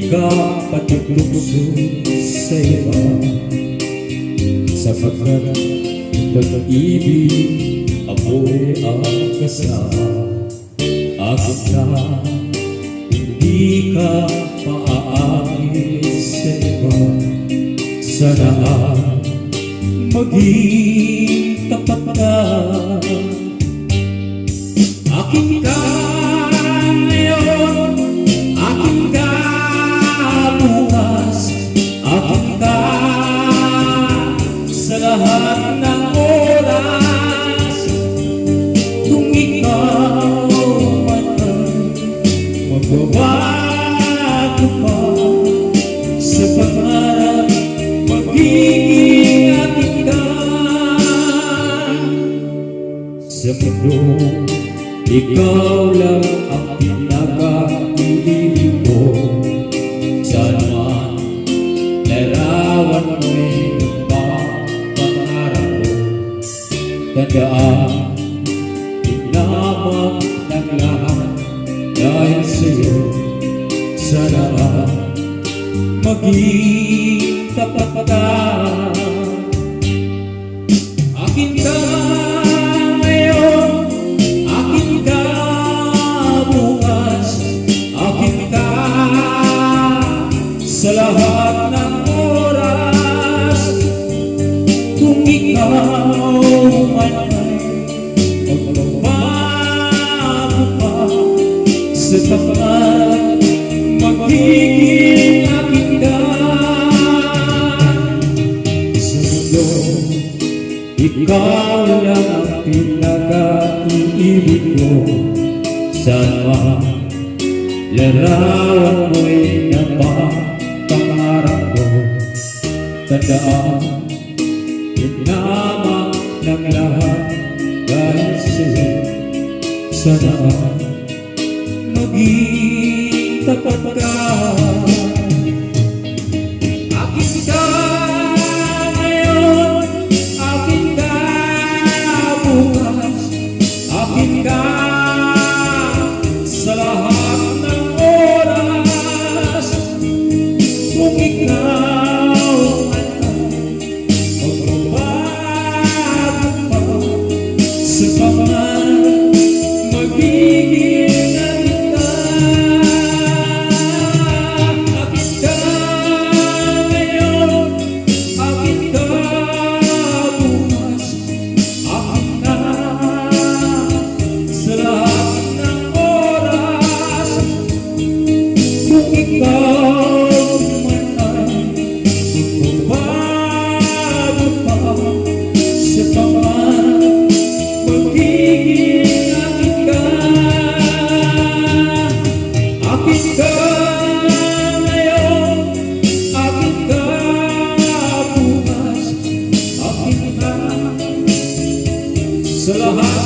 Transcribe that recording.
ka patiklukso sa iba, sapagkat pag-ibig ako'y ang kasama. Akin ka, hindi ka paaalis sa iba. Sana maging tapat ka. Akin ka ngayon, akin ka bukas, akin ka sa lahat ng oras. Kung ikaw man ay magbabago pa sa pangarap, magiging akin ka. Sa mundo, ikaw lang ang pinaka-ibig ko. Saan man larawan mo'y nagpapangarap ko. Tandaan, tinamang ng lahat dahil sa'yo. Sana maging tapat ka. Akin ka ngayon, akin ka bukas, akin ka sa lahat ng oras. Kung ikaw man ay magbabago pa sa tapat, magiging akin ka. Sa mundo, ikaw lang ang pinaka-ibig ko. Saan larawan mo'y napapangarap ko. Tandaan, tinama ng lahat dahil sa'yo. Sana maging tapat ka. Akin ka ngayon, akin ka bukas, akin ka sa lahat ng oras. Kung ikaw ay magbabago pa sa pangarap, magiging akin ka. Akin ka ngayon, akin ka bukas, akin ka sa lahat ng oras. Kung ikaw man ay magbabago pa sa pangarap, magiging akin ka. Akin ka ngayon, akin ka bukas, akin ka sa lahat